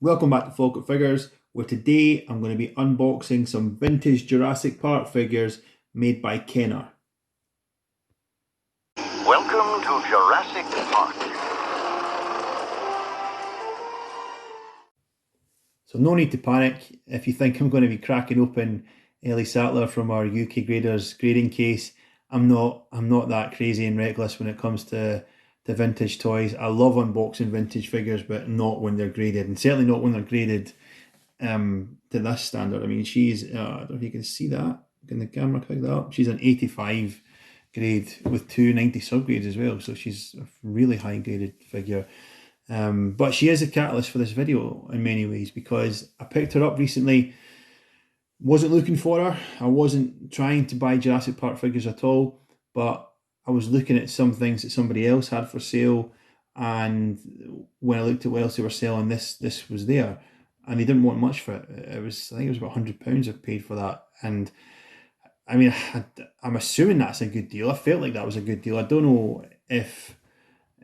Welcome back to Folk Figures, where today I'm going to be unboxing some vintage Jurassic Park figures made by Kenner. Welcome to Jurassic Park. So no need to panic if you think I'm going to be cracking open Ellie Sattler from our UK Graders grading case. I'm not that crazy and reckless when it comes to vintage toys. I love unboxing vintage figures, but not when they're graded, and certainly not when they're graded to this standard. I mean, she's, I don't know if you can see that. Can the camera pick that up? She's an 85 grade with 290 subgrades as well. So she's a really high graded figure. But she is a catalyst for this video in many ways because I picked her up recently. Wasn't looking for her. I wasn't trying to buy Jurassic Park figures at all, but I was looking at some things that somebody else had for sale, and when I looked at what else they were selling, this was there, and they didn't want much for it. I think it was about £100 I paid for that, and I mean, I'm assuming that's a good deal. I felt like that was a good deal. I don't know if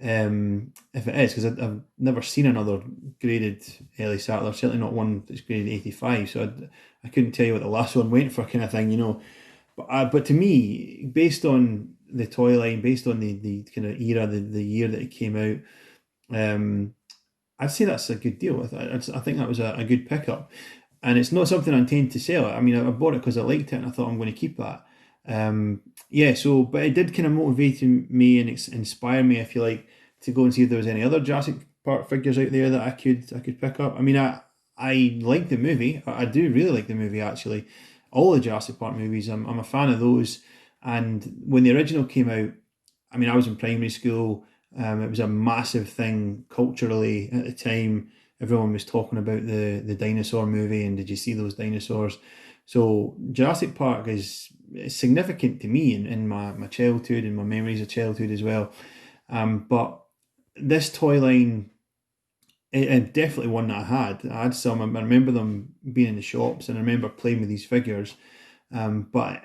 it is, because I've never seen another graded Ellie Sattler, certainly not one that's graded 85, so I couldn't tell you what the last one went for, kind of thing, you know. But to me, based on the toy line, based on the kind of era, the year that it came out, I'd say that's a good deal. I think that was a good pickup, and it's not something I intend to sell. I mean, I bought it because I liked it, and I thought I'm going to keep that. Yeah, so but it did kind of motivate me and inspire me, if you like, to go and see if there was any other Jurassic Park figures out there that I could pick up. I mean, I like the movie. I do really like the movie, actually. All the Jurassic Park movies, I'm a fan of those. And when the original came out, I mean, I was in primary school. It was a massive thing culturally at the time. Everyone was talking about the dinosaur movie, and did you see those dinosaurs? So Jurassic Park is significant to me in my childhood and my memories of childhood as well. But this toy line, it definitely one that I had some. I remember them being in the shops, and I remember playing with these figures. But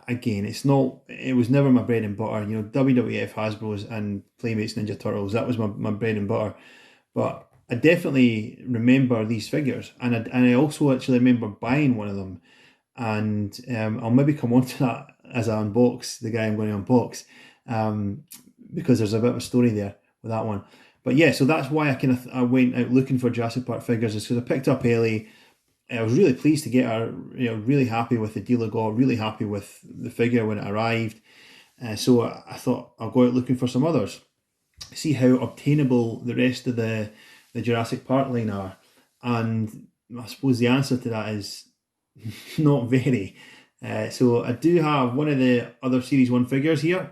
again, it was never my bread and butter. You know, WWF, Hasbro's, and Playmates Ninja Turtles, that was my bread and butter. But I definitely remember these figures, and I also actually remember buying one of them. And I'll maybe come on to that as I unbox the guy I'm going to unbox, because there's a bit of a story there with that one. But yeah, so that's why I went out looking for Jurassic Park figures, is because I picked up Ellie. I was really pleased to get her, you know, really happy with the deal I got, really happy with the figure when it arrived. So I thought I'll go out looking for some others, see how obtainable the rest of the Jurassic Park line are. And I suppose the answer to that is not very. So I do have one of the other Series 1 figures here.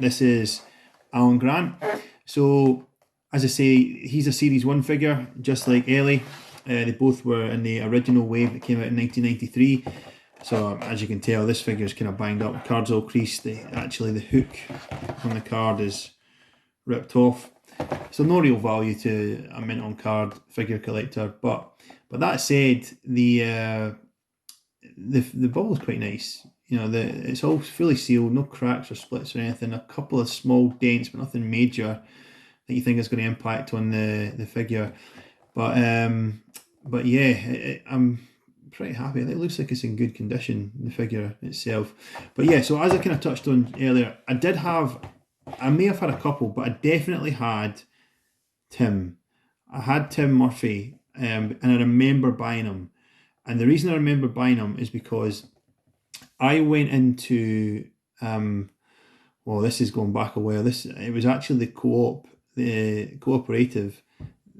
This is Alan Grant. So, as I say, he's a Series 1 figure, just like Ellie. They both were in the original wave that came out in 1993. So, as you can tell, this figure is kind of banged up. The card's all creased. Actually, the hook on the card is ripped off. So, no real value to a mint on card figure collector. But that said, the bubble's quite nice. You know, it's all fully sealed, no cracks or splits or anything. A couple of small dents, but nothing major that you think is going to impact on the figure. But yeah, I'm pretty happy. It looks like it's in good condition, the figure itself. But yeah, so as I kind of touched on earlier, I may have had a couple, but I definitely had Tim. I had Tim Murphy, and I remember buying him. And the reason I remember buying him is because I went into, well, this is going back a while. It was actually the cooperative.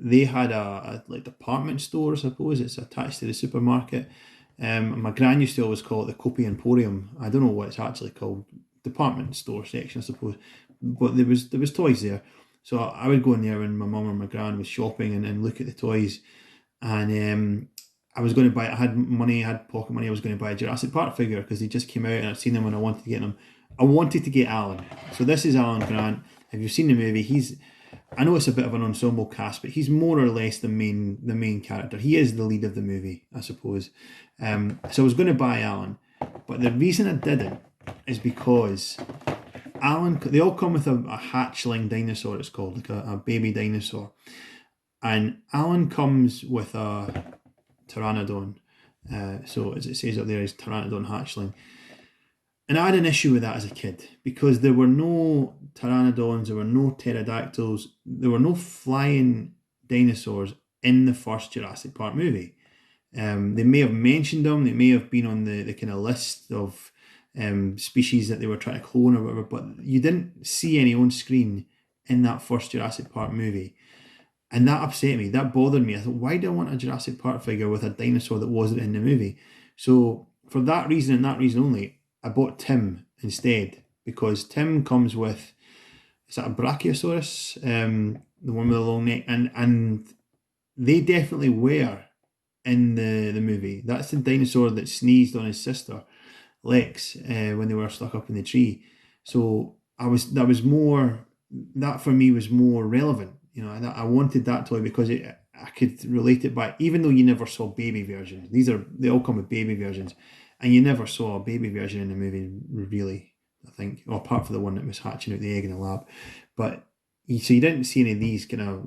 They had a like department store, I suppose. It's attached to the supermarket. My gran used to always call it the Copy Emporium. I don't know what it's actually called. Department store section, I suppose. But there was toys there. So I would go in there when my mum or my gran was shopping, and look at the toys. And I was going to buy. I had money. I had pocket money. I was going to buy a Jurassic Park figure because they just came out, and I'd seen them when I wanted to get them. I wanted to get Alan. So this is Alan Grant. If you've seen the movie, I know it's a bit of an ensemble cast, but he's more or less the main character. He is the lead of the movie, I suppose. So I was going to buy Alan, but the reason I didn't is because Alan. They all come with a hatchling dinosaur. It's called, like a baby dinosaur. And Alan comes with a pteranodon. So as it says up there, is pteranodon hatchling. And I had an issue with that as a kid because there were no pteranodons, there were no pterodactyls, there were no flying dinosaurs in the first Jurassic Park movie. They may have mentioned them, they may have been on the kind of list of species that they were trying to clone or whatever, but you didn't see any on screen in that first Jurassic Park movie. And that upset me, that bothered me. I thought, why do I want a Jurassic Park figure with a dinosaur that wasn't in the movie? So for that reason and that reason only, I bought Tim instead because Tim comes with, is that a Brachiosaurus? The one with the long neck, and they definitely were in the movie. That's the dinosaur that sneezed on his sister Lex when they were stuck up in the tree. So that for me was more relevant. You know, I wanted that toy because I could relate it back, even though you never saw baby versions. They all come with baby versions, and you never saw a baby version in the movie, really. I think, or apart from the one that was hatching out the egg in the lab, but so you didn't see any of these kind of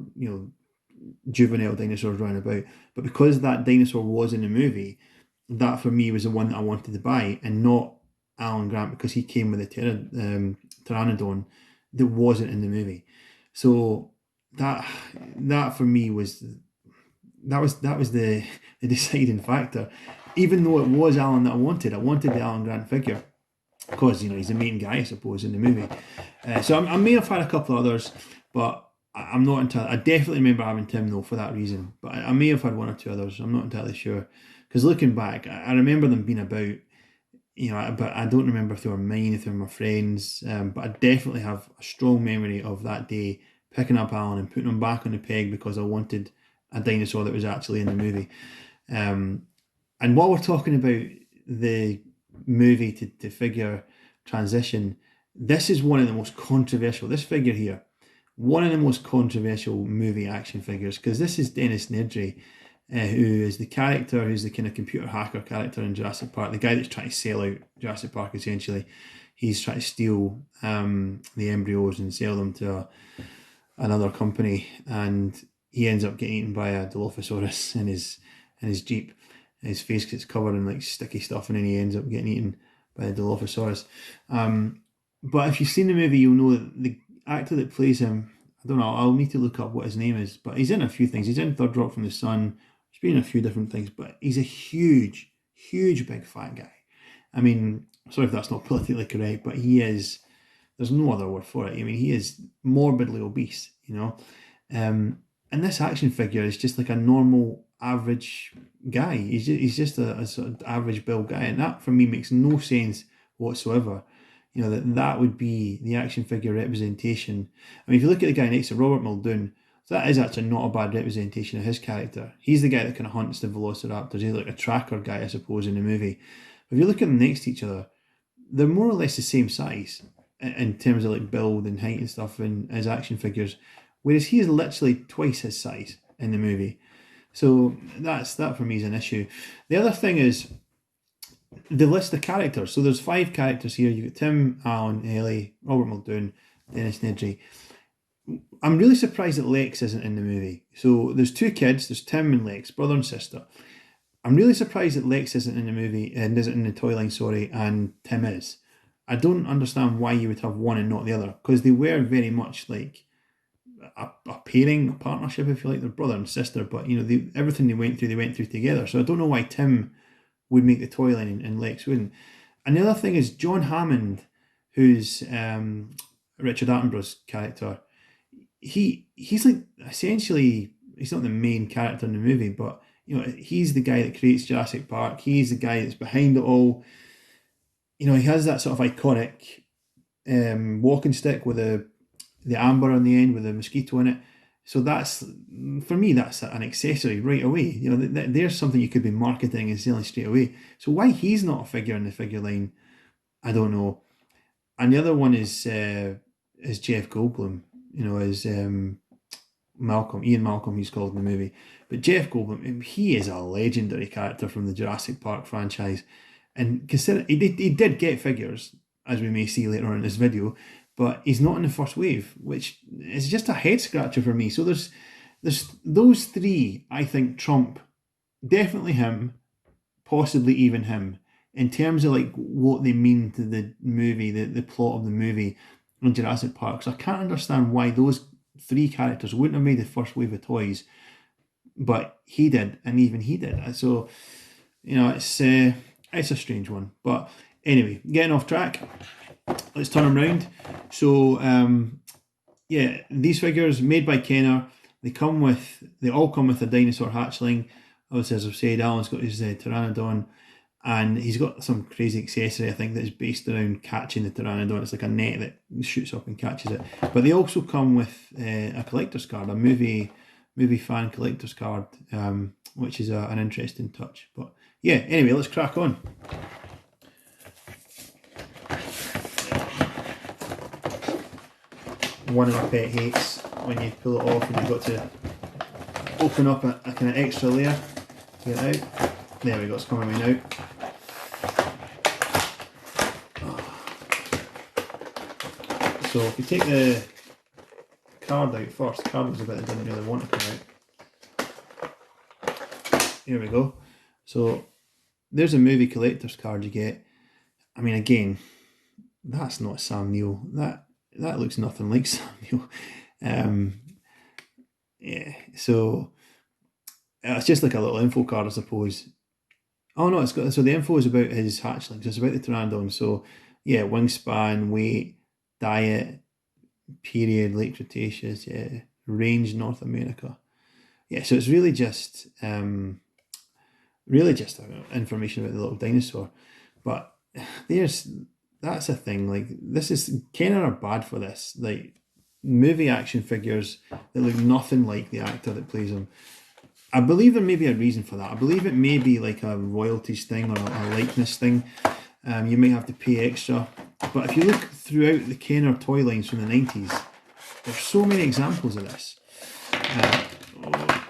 juvenile dinosaurs running about. But because that dinosaur was in the movie, that for me was the one that I wanted to buy, and not Alan Grant because he came with a pteranodon that wasn't in the movie. So that for me was the deciding factor. Even though it was Alan that I wanted the Alan Grant figure because he's the main guy, I suppose, in the movie. So I may have had a couple of others, but I'm not entirely. I definitely remember having Tim though for that reason, but I may have had one or two others. I'm not entirely sure because looking back, I remember them being about. But I don't remember if they were mine, if they were my friends. But I definitely have a strong memory of that day picking up Alan and putting him back on the peg because I wanted a dinosaur that was actually in the movie. And while we're talking about the movie to figure transition, this is one of the most controversial. This figure here, one of the most controversial movie action figures because this is Dennis Nedry. Who is the character who's the kind of computer hacker character in Jurassic Park, the guy that's trying to sell out Jurassic Park essentially. He's trying to steal the embryos and sell them to another company, and he ends up getting eaten by a Dilophosaurus in his Jeep. His face gets covered in like sticky stuff, and then he ends up getting eaten by the Dilophosaurus. But if you've seen the movie, you'll know that the actor that plays him, I don't know, I'll need to look up what his name is, but he's in a few things. He's in Third Rock from the Sun. He's been in a few different things, but he's a huge, huge, big fat guy. I mean, sorry if that's not politically correct, but he is, there's no other word for it. I mean, he is morbidly obese, And this action figure is just like a normal, average guy. He's just a sort of average build guy. And that, for me, makes no sense whatsoever. That would be the action figure representation. I mean, if you look at the guy next to Robert Muldoon, so that is actually not a bad representation of his character. He's the guy that kind of hunts the velociraptors. He's like a tracker guy, I suppose, in the movie. But if you look at them next to each other, they're more or less the same size in terms of like build and height and stuff and as action figures, whereas he is literally twice his size in the movie. So that for me is an issue. The other thing is the list of characters. So there's 5 characters here. You've got Tim, Alan, Ellie, Robert Muldoon, Dennis Nedry. I'm really surprised that Lex isn't in the movie. So there's 2 kids, there's Tim and Lex, brother and sister. I'm really surprised that Lex isn't in the movie, and isn't in the toy line, sorry, and Tim is. I don't understand why you would have one and not the other, because they were very much like a pairing, a partnership, if you like. They're brother and sister, but everything they went through together. So I don't know why Tim would make the toy line and Lex wouldn't. And the other thing is John Hammond, who's Richard Attenborough's character. He's like essentially, he's not the main character in the movie, but he's the guy that creates Jurassic Park. He's the guy that's behind it all. He has that sort of iconic walking stick with the amber on the end with the mosquito in it. So that's, for me, that's an accessory right away. There's something you could be marketing and selling straight away. So why he's not a figure in the figure line, I don't know. And the other one is Jeff Goldblum. As Malcolm, Ian Malcolm, he's called in the movie. But Jeff Goldblum, he is a legendary character from the Jurassic Park franchise. And consider he did get figures, as we may see later on in this video, but he's not in the first wave, which is just a head scratcher for me. So there's those three, I think, trump definitely him, possibly even him, in terms of like what they mean to the movie, the plot of the movie in Jurassic Park. So I can't understand why those three characters wouldn't have made the first wave of toys, but he did, and even he did. So it's a strange one. But anyway, getting off track. Let's turn them round. So yeah, these figures made by Kenner. They all come with a dinosaur hatchling. Obviously, as I've said, Alan's got his pteranodon, and he's got some crazy accessory, I think, that's based around catching the pteranodon. It's like a net that shoots up and catches it. But they also come with a collector's card, a movie fan collector's card, which is an interesting touch. But yeah, anyway, let's crack on. One of my pet hates when you pull it off and you've got to open up a kind of extra layer to get it out. There we go, it's coming out. So if you take the card out first, the card was a bit that didn't really want to come out. Here we go. So there's a movie collector's card you get. I mean, again, that's not Sam Neill. That looks nothing like Sam Neill. Yeah, so it's just like a little info card, I suppose. Oh no, so the info is about his hatchlings. It's about the pteranodon. So yeah, wingspan, weight, diet, period, late Cretaceous, yeah, range North America. Yeah, so it's really just information about the little dinosaur. But that's a thing. Like, this is Kenner are bad for this. Like, movie action figures that look nothing like the actor that plays them. I believe there may be a reason for that. I believe it may be like a royalties thing or a likeness thing. You may have to pay extra. But if you look throughout the Kenner toy lines from the 90s, there's so many examples of this.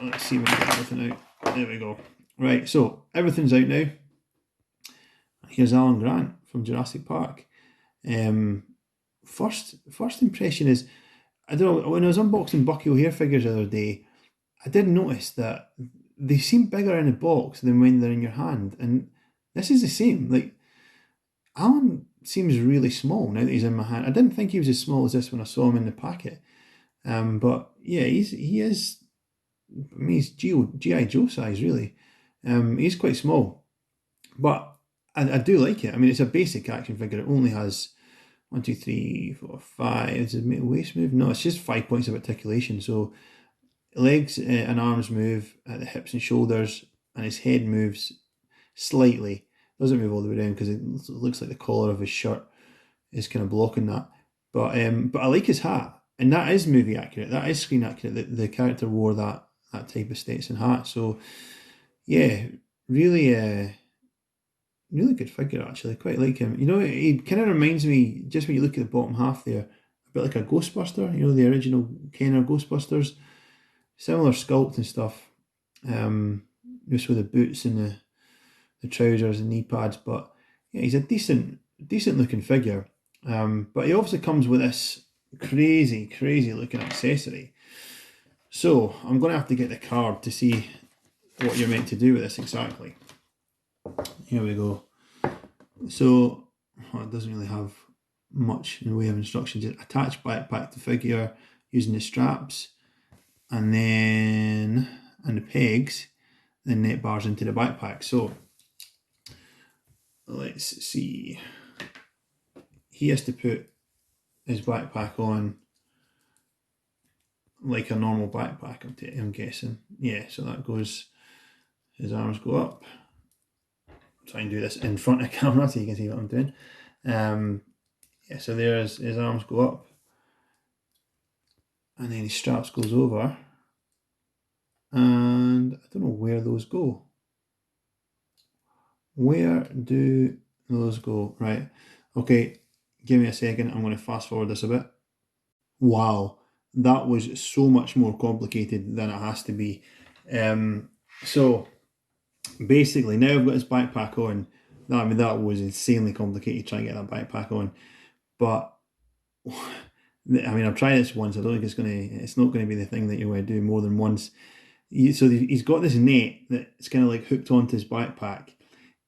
Let's see if we can get everything out. There we go. Right, so everything's out now. Here's Alan Grant from Jurassic Park. First impression is, I don't know, when I was unboxing Bucky O'Hare figures the other day, I did notice that they seem bigger in a box than when they're in your hand, and this is the same. Like, Alan seems really small now that he's in my hand. I didn't think he was as small as this when I saw him in the packet, but yeah, he is. I mean, he's GI Joe size, really. He's quite small, but I do like it. I mean, it's a basic action figure. It only has 1, 2, 3, 4, 5. Is it waist move? No, it's just 5 points of articulation. So legs and arms move at the hips and shoulders, and his head moves slightly. Doesn't move all the way down because it looks like the collar of his shirt is kind of blocking that. But I like his hat, and that is movie accurate. That is screen accurate. The character wore that type of Stetson hat. So yeah, really really good figure, actually. Quite like him. You know, he kind of reminds me, just when you look at the bottom half there, a bit like a Ghostbuster. You know, the original Kenner Ghostbusters. Similar sculpt and stuff. Just with the boots and the trousers and knee pads. But yeah, he's a decent looking figure. But he obviously comes with this crazy looking accessory. So I'm going to have to get the card to see what you're meant to do with this exactly. Here we go. So it doesn't really have much in the way of instructions. Just attach backpack to figure using the straps, and the pegs, then net bars into the backpack. So let's see. He has to put his backpack on like a normal backpack, I'm guessing. Yeah, so that goes, his arms go up. Try and do this in front of camera so you can see what I'm doing. Yeah, so there's his arms go up, and then his straps goes over, and I don't know where those go. Where do those go? Right, okay, give me a second. I'm going to fast forward this a bit. Wow, that was so much more complicated than it has to be. So basically, now I've got his backpack on. That was insanely complicated trying to get that backpack on. But I mean, I've tried this once. I don't think it's not gonna be the thing that you want to do more than once. So he's got this net that's kind of like hooked onto his backpack,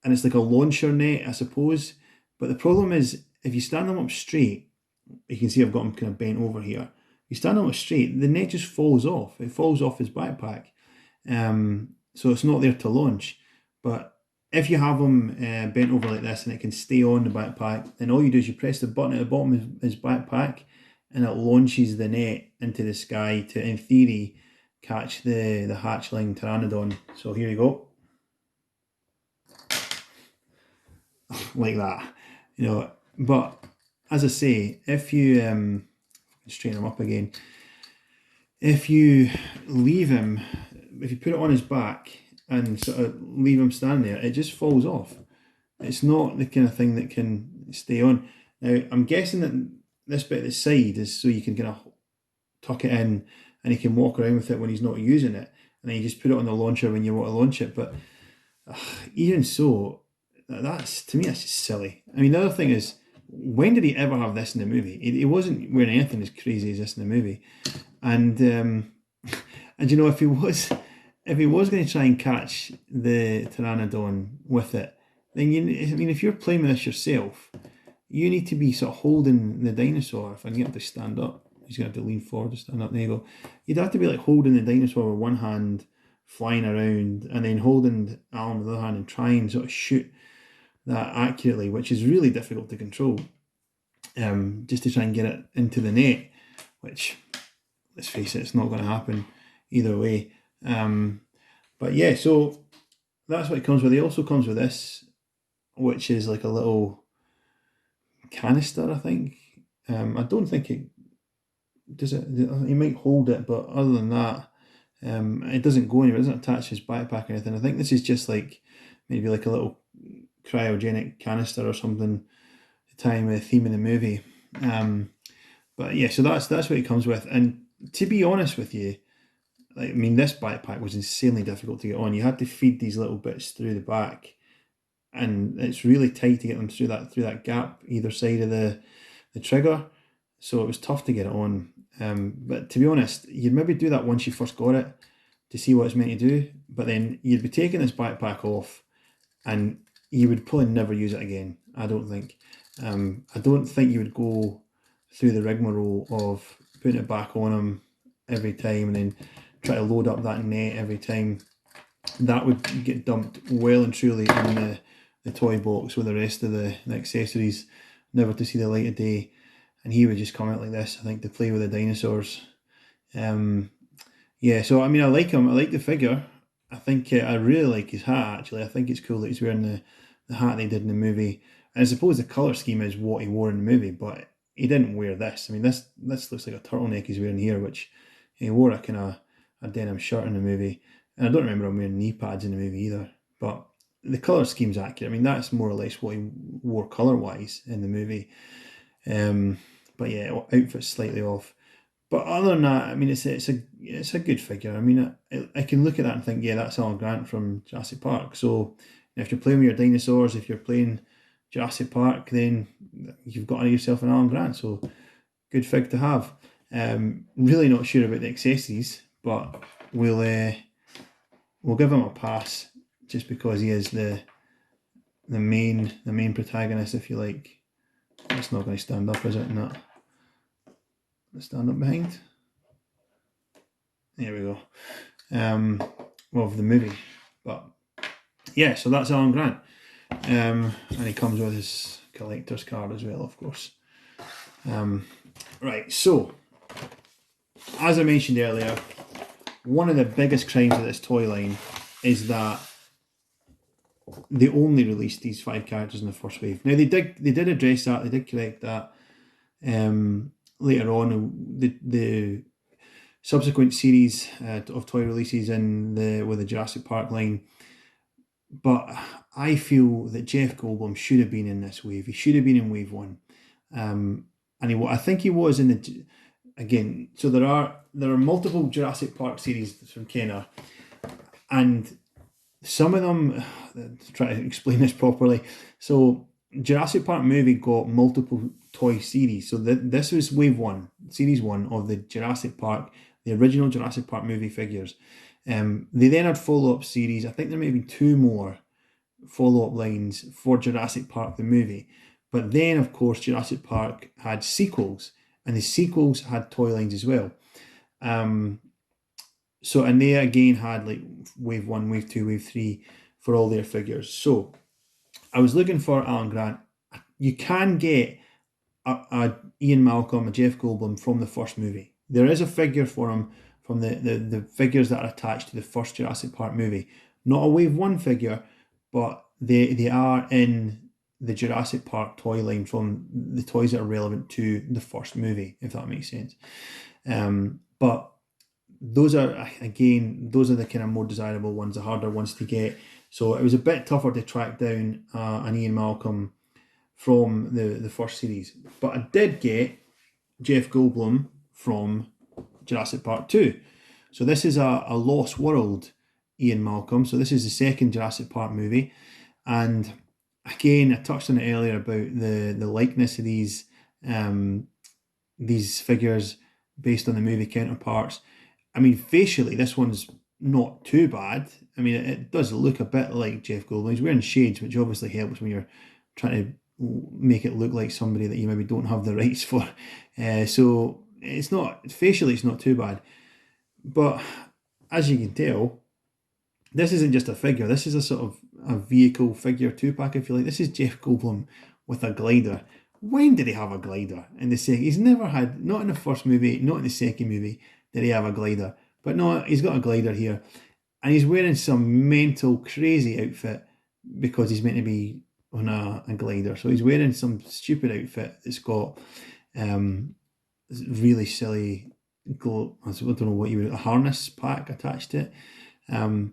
and it's like a launcher net, I suppose. But the problem is, if you stand them up straight, you can see I've got him kind of bent over here. You stand them up straight, the net just falls off. It falls off his backpack. So it's not there to launch. But if you have them bent over like this and it can stay on the backpack, then all you do is you press the button at the bottom of his backpack and it launches the net into the sky to, in theory, catch the hatchling pteranodon. So here you go. Like that. But as I say, if you straighten him up again, if you leave him, if you put it on his back and sort of leave him stand there, it just falls off. It's not the kind of thing that can stay on. Now, I'm guessing that this bit at the side is so you can kind of tuck it in and he can walk around with it when he's not using it. And then you just put it on the launcher when you want to launch it. But even so, that's, to me, that's just silly. I mean, the other thing is, when did he ever have this in the movie? He wasn't wearing anything as crazy as this in the movie. And and if he was going to try and catch the pteranodon with it, then if you're playing with this yourself, you need to be sort of holding the dinosaur. If I can get him to stand up, he's going to have to lean forward to stand up. There you go. You'd have to be like holding the dinosaur with one hand, flying around, and then holding the arm with the other hand and try and sort of shoot that accurately, which is really difficult to control. Just to try and get it into the net, which, let's face it, it's not going to happen either way. But yeah, so that's what it comes with. It also comes with this, which is like a little canister, I think. I don't think it does it. He might hold it, but other than that, it doesn't go anywhere. It doesn't attach his backpack or anything. I think this is just like maybe like a little cryogenic canister or something to tie in with the theme of the movie. But yeah, so that's what it comes with. And to be honest with you, I mean, this backpack was insanely difficult to get on. You had to feed these little bits through the back, and it's really tight to get them through that gap either side of the trigger. So it was tough to get it on. But to be honest, you'd maybe do that once you first got it to see what it's meant to do. But then you'd be taking this backpack off, and you would probably never use it again. I don't think. I don't think you would go through the rigmarole of putting it back on him every time and then try to load up that net every time. That would get dumped well and truly in the toy box with the rest of the accessories, never to see the light of day. And he would just come out like this, I think, to play with the dinosaurs. Yeah, so I mean, I like him. I like the figure. I think I really like his hat, actually. I think it's cool that he's wearing the hat they did in the movie. And I suppose the colour scheme is what he wore in the movie, but he didn't wear this. I mean, this looks like a turtleneck he's wearing here, which he wore a kind of a denim shirt in the movie. And I don't remember him wearing knee pads in the movie either. But the colour scheme's accurate. I mean, that's more or less what he wore colour-wise in the movie. But yeah, outfit's slightly off. But other than that, I mean, it's a good figure. I mean, I can look at that and think, yeah, that's Alan Grant from Jurassic Park. So if you're playing with your dinosaurs, if you're playing Jurassic Park, then you've got yourself an Alan Grant. So good fig to have. Really not sure about the accessories, but we'll give him a pass just because he is the main protagonist, if you like. It's not going to stand up, is it? No. Stand up behind. There we go. Well, of the movie, but yeah. So that's Alan Grant, and he comes with his collector's card as well, of course. Right. So, as I mentioned earlier, one of the biggest crimes of this toy line is that they only released these 5 characters in the first wave. Now they did address that. They did correct that. Later on, the subsequent series of toy releases with the Jurassic Park line, but I feel that Jeff Goldblum should have been in this wave. He should have been in wave 1, and I think he was in the. Again, so there are multiple Jurassic Park series from Kenner, and some of them. To try to explain this properly, so Jurassic Park movie got multiple toy series. So this was wave 1. series one of the Jurassic Park, the original Jurassic Park movie figures. They then had follow-up series. I think there may be two more follow-up lines for Jurassic Park the movie. But then, of course, Jurassic Park had sequels, and the sequels had toy lines as well. So, and they again had like wave one, wave two, wave three for all their figures. So, I was looking for Alan Grant. You can get a Ian Malcolm, a Jeff Goldblum from the first movie. There is a figure for him from the figures that are attached to the first Jurassic Park movie. Not a wave one figure, but they are in the Jurassic Park toy line from the toys that are relevant to the first movie, if that makes sense. But those are, again, those are the kind of more desirable ones, the harder ones to get. So it was a bit tougher to track down an Ian Malcolm from the first series. But I did get Jeff Goldblum from Jurassic Park 2. So this is a Lost World Ian Malcolm. So this is the second Jurassic Park movie. And again, I touched on it earlier about the likeness of these figures based on the movie counterparts. I mean, facially, this one's not too bad. I mean, it does look a bit like Jeff Goldblum. He's wearing shades, which obviously helps when you're trying to make it look like somebody that you maybe don't have the rights for. So it's not, facially, it's not too bad. But as you can tell, this isn't just a figure. This is a sort of a vehicle figure 2-pack, if you like. This is Jeff Goldblum with a glider. When did he have a glider in the second? He's never had, not in the first movie, not in the second movie, did he have a glider. But no, he's got a glider here. And he's wearing some mental, crazy outfit because he's meant to be on a glider. So he's wearing some stupid outfit that's got really silly, I don't know what you would, a harness pack attached to it.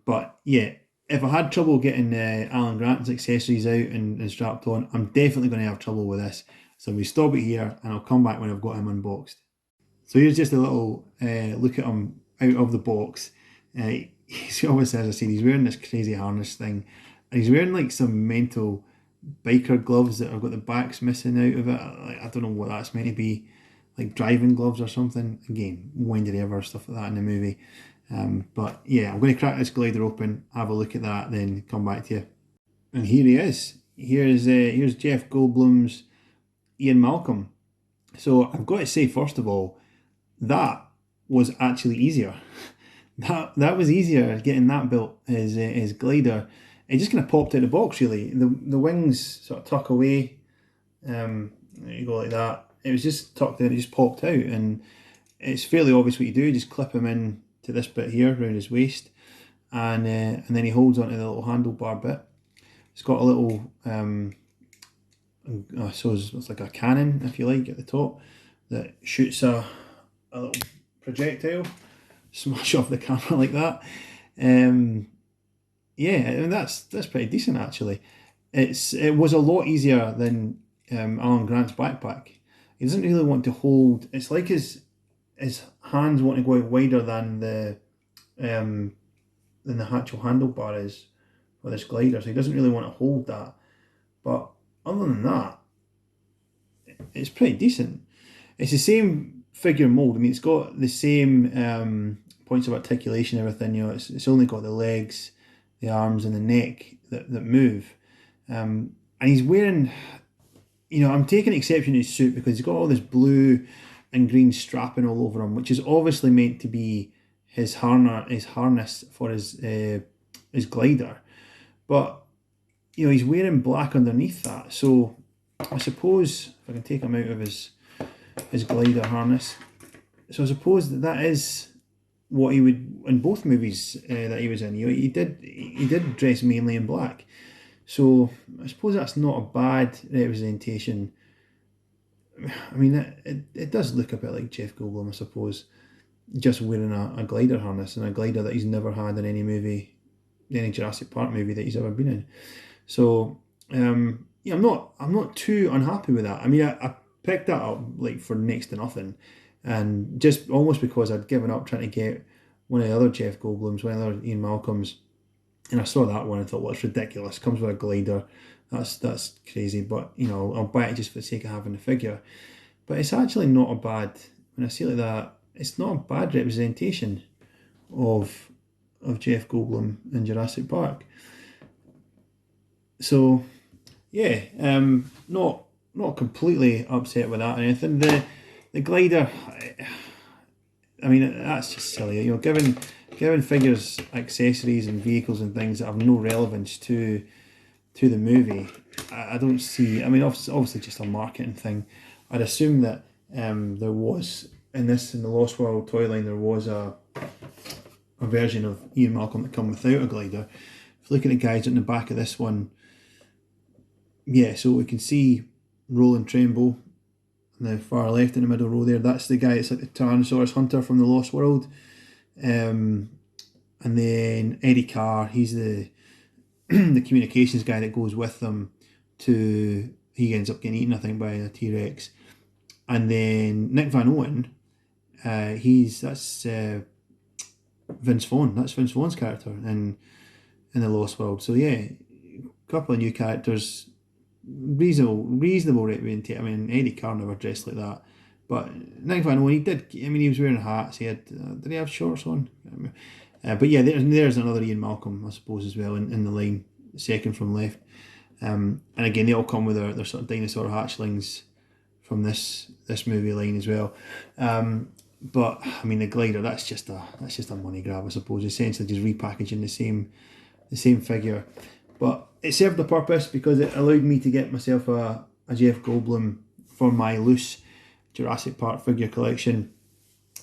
But yeah, if I had trouble getting Alan Grant's accessories out and strapped on, I'm definitely going to have trouble with this. So we stop it here and I'll come back when I've got him unboxed. So here's just a little look at him out of the box. He's obviously, as I said, he's wearing this crazy harness thing. And he's wearing like some mental biker gloves that have got the backs missing out of it. I don't know what that's meant to be. Like driving gloves or something. Again, when did he ever stuff like that in the movie? But yeah, I'm going to crack this glider open, have a look at that, then come back to you. And here he is. Here's Jeff Goldblum's Ian Malcolm. So I've got to say, first of all, that was actually easier. That was easier getting that built, his glider. It just kind of popped out of the box, really. The wings sort of tuck away. There you go, like that. It was just tucked in, it just popped out. And it's fairly obvious what you do. You just clip him in to this bit here, around his waist. And then he holds onto the little handlebar bit. It's got a little, so it's like a cannon, if you like, at the top that shoots a little projectile, smash off the camera like that. Yeah, I mean, that's pretty decent actually. It was a lot easier than Alan Grant's backpack. He doesn't really want to hold. It's like his hands want to go out wider than the actual handlebar is for this glider, so he doesn't really want to hold that. But other than that, it's pretty decent. It's the same figure mold. I mean, it's got the same points of articulation, everything. You know, it's only got the legs, the arms, and the neck that move. And he's wearing, you know, I'm taking exception to his suit because he's got all this blue and green strapping all over him, which is obviously meant to be his harness for his glider. But you know, he's wearing black underneath that. So I suppose if I can take him out of his glider harness, so I suppose that is what he would in both movies that he was in. You know, he did dress mainly in black. So I suppose that's not a bad representation. I mean, it does look a bit like Jeff Goldblum, I suppose, just wearing a glider harness and a glider that he's never had in any movie, any Jurassic Park movie that he's ever been in. So yeah, I'm not too unhappy with that. I mean, I picked that up like for next to nothing, and just almost because I'd given up trying to get one of the other Jeff Goldblums, one of the other Ian Malcolms, and I saw that one and thought, well, it's ridiculous. Comes with a glider, that's crazy. But you know, I'll buy it just for the sake of having the figure. But it's actually not a bad when I see it like that, it's not a bad representation of Jeff Goldblum in Jurassic Park. So yeah, not completely upset with that or anything. The glider, I mean, that's just silly. You know, giving figures accessories and vehicles and things that have no relevance to the movie. I don't see. I mean, obviously just a marketing thing. I'd assume that there was in the Lost World toy line there was a version of Ian Malcolm that come without a glider. If you look at the guys on the back of this one, yeah, so we can see Roland Tremble on the far left in the middle row there. That's the guy that's like the Tyrannosaurus hunter from the Lost World. And then Eddie Carr, he's the the communications guy that goes with them to he ends up getting eaten, I think, by a T-Rex. And then Nick Van Owen, that's Vince Vaughn. That's Vince Vaughn's character in the Lost World. So yeah, a couple of new characters, reasonable representation. I mean, Eddie Carr never dressed like that, but Nick Van Owen, he did. I mean, he was wearing hats. He had did he have shorts on? But yeah, there's another Ian Malcolm, I suppose, as well in the line, second from left. And again, they all come with their sort of dinosaur hatchlings from this movie line as well. But I mean, the glider, that's just a money grab, I suppose. Essentially, just repackaging the same figure. But it served the purpose because it allowed me to get myself a Jeff Goldblum for my loose Jurassic Park figure collection.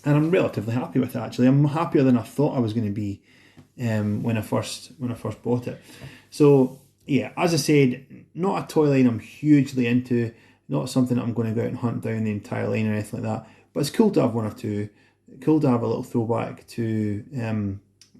And I'm relatively happy with it, actually. I'm happier than I thought I was going to be when I first bought it. So yeah, as I said, not a toy line I'm hugely into, not something that I'm going to go out and hunt down the entire line or anything like that. But it's cool to have one or two. Cool to have a little throwback to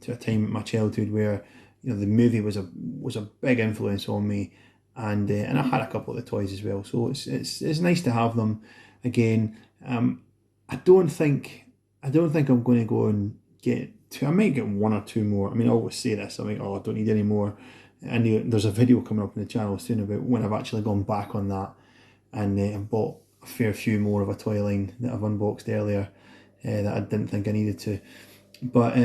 a time in my childhood where the movie was a big influence on me, and I had a couple of the toys as well. So it's nice to have them again. I don't think I'm going to go and get two. I might get one or two more. I mean, I always say this. I mean, I don't need any more. And there's a video coming up on the channel soon about when I've actually gone back on that and I've bought a fair few more of a toy line that I've unboxed earlier that I didn't think I needed to. But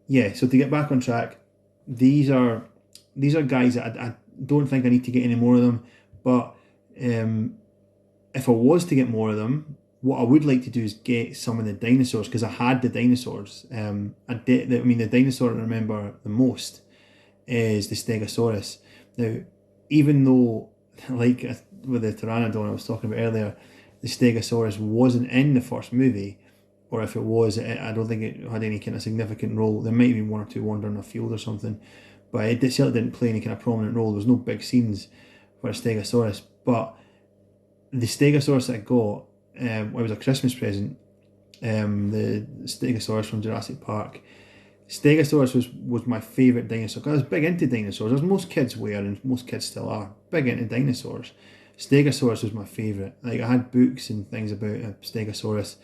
yeah, so to get back on track, these are guys that I don't think I need to get any more of them. But if I was to get more of them, what I would like to do is get some of the dinosaurs, because I had the dinosaurs. I mean, the dinosaur I remember the most is the Stegosaurus. Now, even though, like with the Pteranodon I was talking about earlier, the Stegosaurus wasn't in the first movie, or if it was, I don't think it had any kind of significant role. There might have been one or two wandering a field or something, but it certainly didn't play any kind of prominent role. There was no big scenes for a Stegosaurus. But the Stegosaurus that I got, it was a Christmas present. The Stegosaurus from Jurassic Park. Stegosaurus was my favourite dinosaur, because I was big into dinosaurs, as most kids were and most kids still are, big into dinosaurs. Stegosaurus was my favourite. Like, I had books and things about Stegosaurus,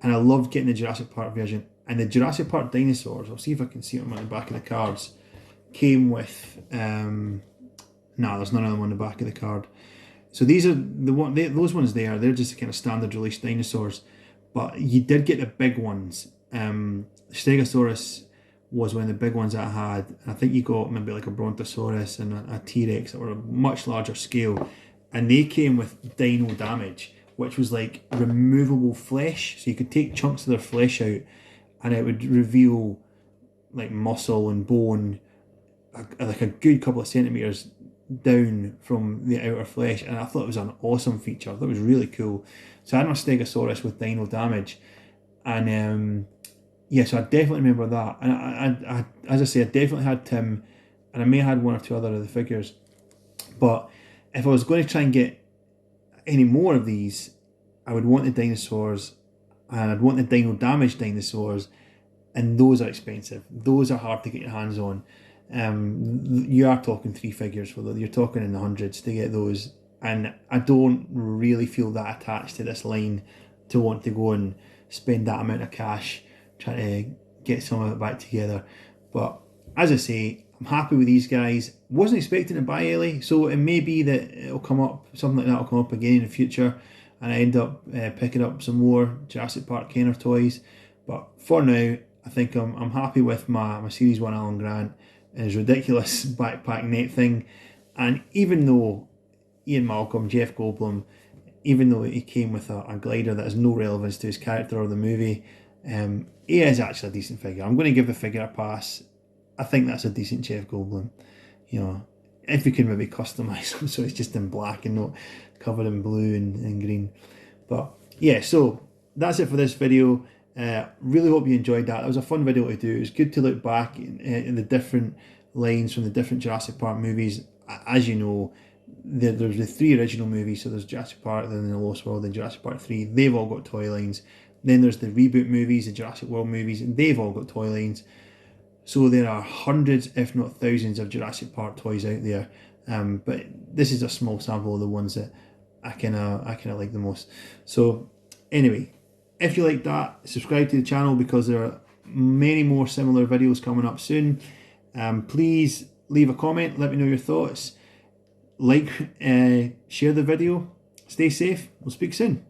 and I loved getting the Jurassic Park version. And the Jurassic Park dinosaurs, I'll see if I can see them on the back of the cards, came with there's none of them on the back of the card. So these are those ones there. They're just kind of standard release dinosaurs, but you did get the big ones. Stegosaurus was one of the big ones that I had. I think you got maybe like a Brontosaurus and a T-Rex that were a much larger scale, and they came with dino damage, which was like removable flesh. So you could take chunks of their flesh out, and it would reveal like muscle and bone, like a good couple of centimeters down from the outer flesh, and I thought it was an awesome feature. I thought it was really cool. So I had my Stegosaurus with dino damage, and yeah, so I definitely remember that. And I as I say, I definitely had Tim, and I may have had one or two other of the figures. But if I was going to try and get any more of these, I would want the dinosaurs, and I'd want the dino damage dinosaurs, and those are expensive. Those are hard to get your hands on. You are talking three figures for those. You're talking in the hundreds to get those, and I don't really feel that attached to this line to want to go and spend that amount of cash trying to get some of it back together. But as I say, I'm happy with these guys. Wasn't expecting to buy Ellie, so it may be that it'll come up, something like that will come up again in the future. and I end up picking up some more Jurassic Park Kenner toys. But for now, I think I'm happy with my Series 1 Alan Grant and his ridiculous backpack net thing. And even though Ian Malcolm, Jeff Goldblum, even though he came with a glider that has no relevance to his character or the movie, he is actually a decent figure. I'm going to give the figure a pass. I think that's a decent Jeff Goldblum. You know, if you can maybe customise him so it's just in black and not covered in blue and green. But yeah, so that's it for this video. Really hope you enjoyed that. It was a fun video to do. It's good to look back in the different lines from the different Jurassic Park movies. As you know, there's the 3 original movies, so there's Jurassic Park, then The Lost World, and Jurassic Park 3. They've all got toy lines. Then there's the reboot movies, the Jurassic World movies, and they've all got toy lines. So there are hundreds, if not thousands, of Jurassic Park toys out there. But this is a small sample of the ones that I kind of like the most. So anyway, if you like that, subscribe to the channel because there are many more similar videos coming up soon. Please leave a comment, let me know your thoughts. Like, share the video. Stay safe. We'll speak soon.